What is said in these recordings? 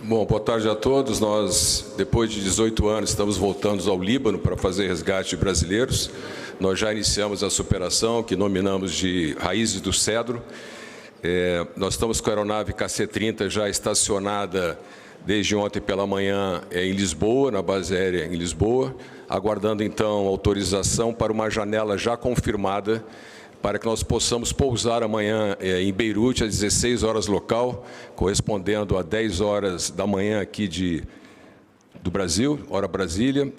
Bom, boa tarde a todos. Nós, depois de 18 anos, estamos voltando ao Líbano para fazer resgate de brasileiros. Nós já iniciamos essa operação, que nominamos de Raízes do Cedro. Nós estamos com a aeronave KC-30 já estacionada desde ontem pela manhã em Lisboa, na base aérea em Lisboa, aguardando, então, autorização para uma janela já confirmada para que nós possamos pousar amanhã em Beirute, às 16 horas local, correspondendo a 10 horas da manhã aqui do Brasil, hora Brasília,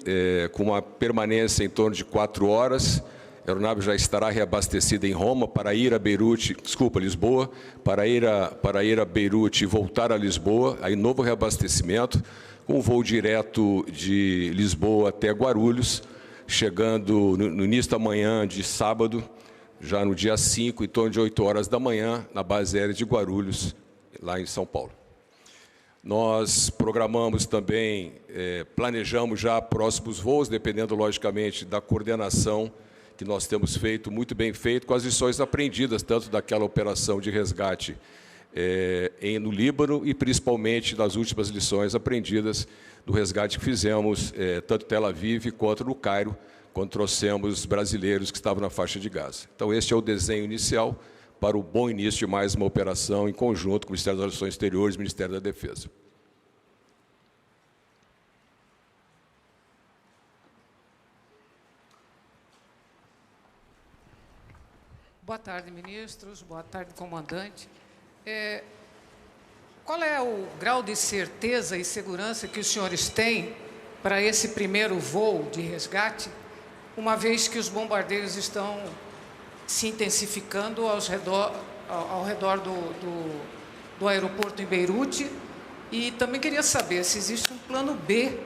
com uma permanência em torno de 4 horas. A aeronave já estará reabastecida em Roma para ir a Beirute, Lisboa, para ir a Beirute e voltar a Lisboa, aí novo reabastecimento, com um voo direto de Lisboa até Guarulhos, chegando no início da manhã de sábado, já no dia 5, em torno de 8 horas da manhã, na base aérea de Guarulhos, lá em São Paulo. Nós programamos também, planejamos já próximos voos, dependendo, logicamente, da coordenação que nós temos feito, muito bem feito, com as lições aprendidas, tanto daquela operação de resgate no Líbano e, principalmente, das últimas lições aprendidas do resgate que fizemos, tanto em Tel Aviv quanto no Cairo, quando trouxemos brasileiros que estavam na faixa de Gaza. Então, este é o desenho inicial para o bom início de mais uma operação em conjunto com o Ministério das Relações Exteriores e o Ministério da Defesa. Boa tarde, ministros. Boa tarde, comandante. Qual é o grau de certeza e segurança que os senhores têm para esse primeiro voo de resgate, uma vez que os bombardeios estão se intensificando ao redor do aeroporto em Beirute? E também queria saber se existe um plano B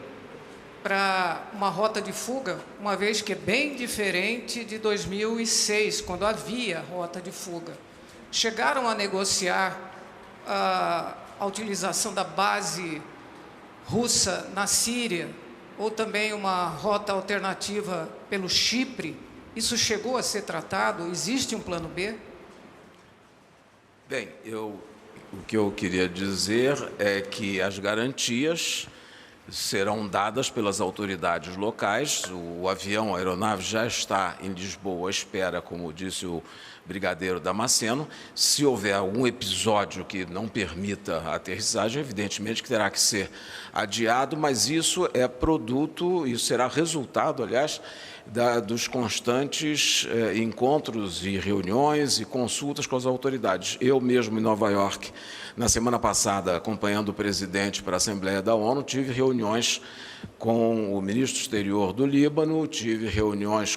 para uma rota de fuga, uma vez que é bem diferente de 2006, quando havia rota de fuga. Chegaram a negociar a utilização da base russa na Síria, ou também uma rota alternativa pelo Chipre? Isso chegou a ser tratado? Existe um plano B? Bem, o que eu queria dizer é que as garantias serão dadas pelas autoridades locais. O avião, a aeronave já está em Lisboa à espera, como disse o brigadeiro Damasceno. Se houver algum episódio que não permita a aterrissagem, evidentemente que terá que ser adiado, mas isso é produto, isso será resultado, aliás, dos constantes encontros e reuniões e consultas com as autoridades. Eu mesmo, em Nova York, na semana passada, acompanhando o presidente para a Assembleia da ONU, tive reuniões com o ministro exterior do Líbano, tive reuniões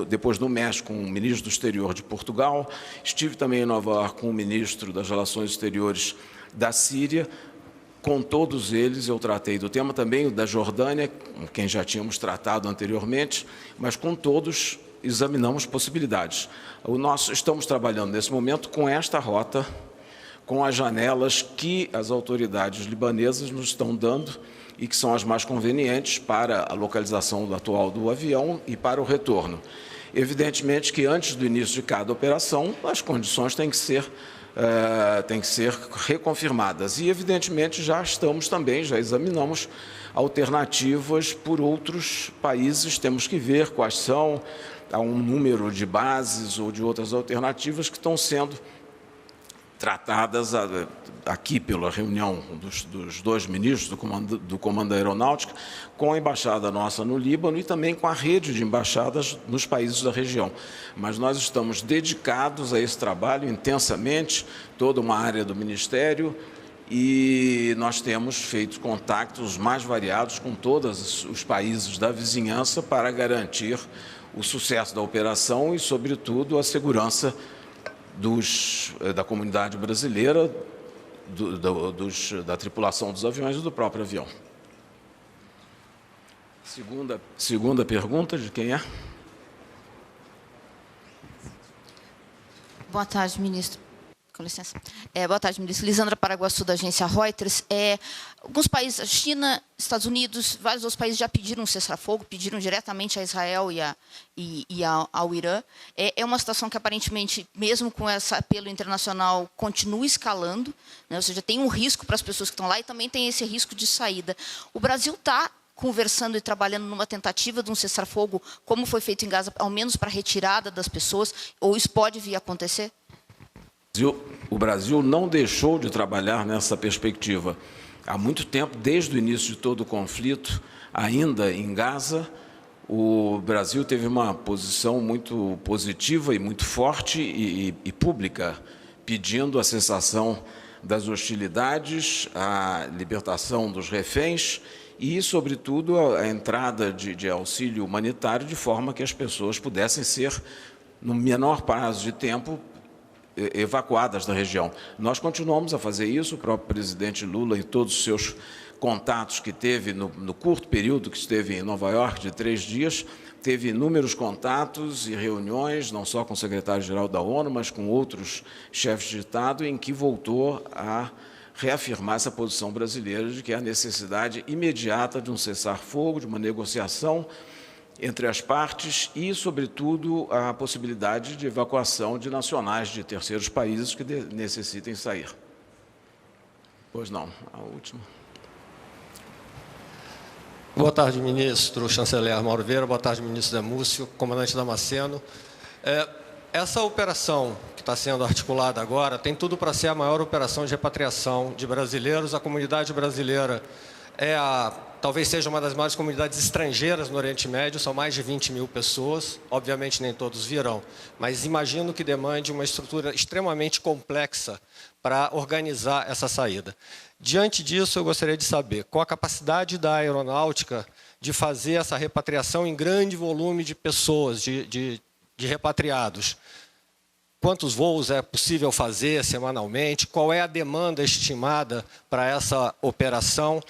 depois no México, com o ministro do exterior de Portugal, estive também em Nova York com o ministro das Relações Exteriores da Síria. Com todos eles eu tratei do tema, também o da Jordânia, com quem já tínhamos tratado anteriormente, mas com todos examinamos possibilidades. Estamos trabalhando nesse momento com esta rota, com as janelas que as autoridades libanesas nos estão dando e que são as mais convenientes para a localização atual do avião e para o retorno. Evidentemente que antes do início de cada operação, as condições têm que ser reconfirmadas. E, evidentemente, já examinamos alternativas por outros países, temos que ver quais são, há um número de bases ou de outras alternativas que estão sendo tratadas aqui pela reunião dos dois ministros do Comando da Aeronáutica, com a embaixada nossa no Líbano e também com a rede de embaixadas nos países da região. Mas nós estamos dedicados a esse trabalho intensamente, toda uma área do Ministério, e nós temos feito contactos mais variados com todos os países da vizinhança para garantir o sucesso da operação e, sobretudo, a segurança da comunidade brasileira, da tripulação dos aviões e do próprio avião. Segunda pergunta, de quem é? Boa tarde, ministro. Com licença. Boa tarde, ministro. Lisandra Paraguaçu, da agência Reuters. Alguns países, a China, Estados Unidos, vários outros países já pediram um cessar-fogo, pediram diretamente a Israel e ao Irã. É uma situação que, aparentemente, mesmo com esse apelo internacional, continua escalando, né? Ou seja, tem um risco para as pessoas que estão lá e também tem esse risco de saída. O Brasil está conversando e trabalhando numa tentativa de um cessar-fogo, como foi feito em Gaza, ao menos para a retirada das pessoas, ou isso pode vir a acontecer? O Brasil não deixou de trabalhar nessa perspectiva. Há muito tempo, desde o início de todo o conflito, ainda em Gaza, o Brasil teve uma posição muito positiva e muito forte e pública, pedindo a cessação das hostilidades, a libertação dos reféns e, sobretudo, a entrada de auxílio humanitário, de forma que as pessoas pudessem ser, no menor prazo de tempo, evacuadas da região. Nós continuamos a fazer isso, o próprio presidente Lula, em todos os seus contatos que teve no curto período que esteve em Nova York, de 3 dias, teve inúmeros contatos e reuniões, não só com o secretário-geral da ONU, mas com outros chefes de Estado, em que voltou a reafirmar essa posição brasileira de que há necessidade imediata de um cessar-fogo, de uma negociação entre as partes e, sobretudo, a possibilidade de evacuação de nacionais de terceiros países que necessitem sair. Pois não, a última. Boa tarde, ministro chanceler Mauro Vieira. Boa tarde, ministro Zé Múcio, comandante Damasceno. Essa operação que está sendo articulada agora tem tudo para ser a maior operação de repatriação de brasileiros. A comunidade brasileira talvez seja uma das maiores comunidades estrangeiras no Oriente Médio, são mais de 20 mil pessoas, obviamente nem todos virão, mas imagino que demande uma estrutura extremamente complexa para organizar essa saída. Diante disso, eu gostaria de saber qual a capacidade da aeronáutica de fazer essa repatriação em grande volume de pessoas, de repatriados. Quantos voos é possível fazer semanalmente? Qual é a demanda estimada para essa operação?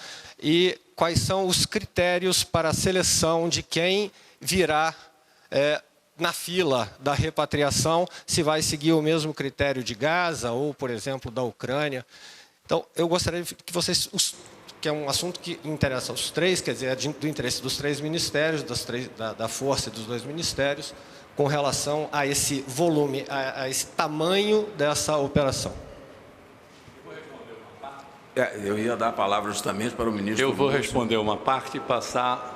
E quais são os critérios para a seleção de quem virá na fila da repatriação, se vai seguir o mesmo critério de Gaza ou, por exemplo, da Ucrânia? Então, eu gostaria que vocês, que é um assunto que interessa aos três, quer dizer, do interesse dos 3 ministérios, da força e dos 2 ministérios, com relação a esse volume, a esse tamanho dessa operação. Eu ia dar a palavra justamente para o ministro. Eu vou responder uma parte e passar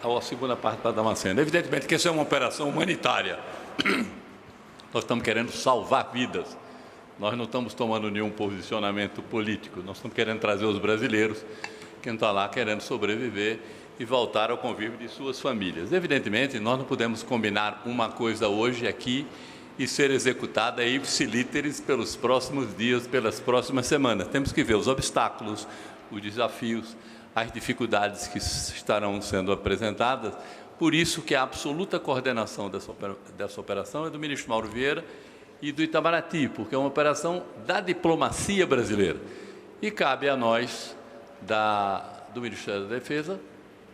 a segunda parte para Damasceno. Evidentemente que isso é uma operação humanitária. Nós estamos querendo salvar vidas. Nós não estamos tomando nenhum posicionamento político. Nós estamos querendo trazer os brasileiros que estão lá querendo sobreviver e voltar ao convívio de suas famílias. Evidentemente, nós não podemos combinar uma coisa hoje aqui e ser executada ipsi literis pelos próximos dias, pelas próximas semanas. Temos que ver os obstáculos, os desafios, as dificuldades que estarão sendo apresentadas. Por isso que a absoluta coordenação dessa operação é do ministro Mauro Vieira e do Itamaraty, porque é uma operação da diplomacia brasileira. E cabe a nós, do Ministério da Defesa,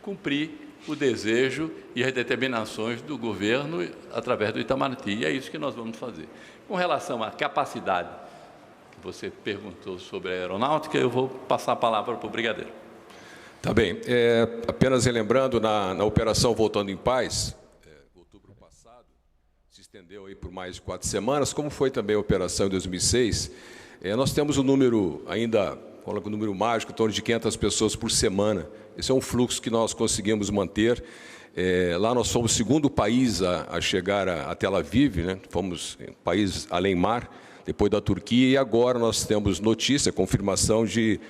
cumprir o desejo e as determinações do governo através do Itamaraty. E é isso que nós vamos fazer. Com relação à capacidade, que você perguntou sobre a aeronáutica, eu vou passar a palavra para o brigadeiro. Tá bem. Apenas relembrando, na Operação Voltando em Paz, outubro passado, se estendeu aí por mais de 4 semanas, como foi também a operação em 2006, nós temos um número ainda, um número mágico, em torno de 500 pessoas por semana. Esse é um fluxo que nós conseguimos manter. Lá nós fomos o 2º país a chegar a Tel Aviv, né? Fomos um país além mar, depois da Turquia, e agora nós temos notícia, confirmação de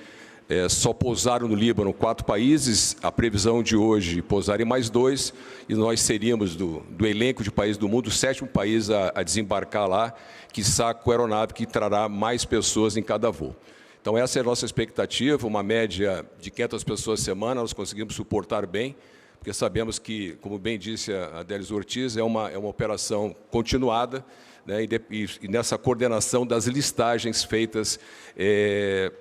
só pousaram no Líbano 4 países, a previsão de hoje pousarem mais 2, e nós seríamos, do elenco de países do mundo, o 7º país a desembarcar lá, quiçá com a aeronave que trará mais pessoas em cada voo. Então, essa é a nossa expectativa, uma média de 500 pessoas por semana, nós conseguimos suportar bem, porque sabemos que, como bem disse a Délis Ortiz, é uma operação continuada, né, e nessa coordenação das listagens feitas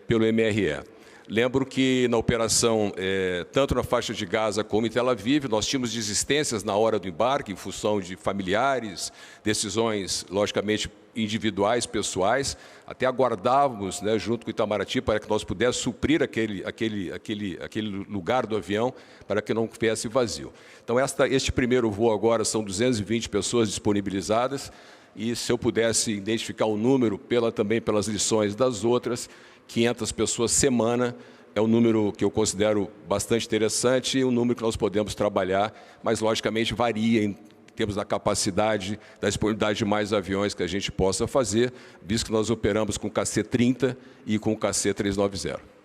pelo MRE. Lembro que na operação, tanto na faixa de Gaza como em Tel Aviv, nós tínhamos desistências na hora do embarque, em função de familiares, decisões, logicamente, individuais, pessoais, até aguardávamos, né, junto com o Itamaraty, para que nós pudéssemos suprir aquele lugar do avião, para que não viesse vazio. Então, este primeiro voo agora são 220 pessoas disponibilizadas, e se eu pudesse identificar o número, também pelas lições das outras, 500 pessoas semana, é um número que eu considero bastante interessante e um número que nós podemos trabalhar, mas, logicamente, varia em termos da capacidade, da disponibilidade de mais aviões que a gente possa fazer, visto que nós operamos com o KC-30 e com o KC-390.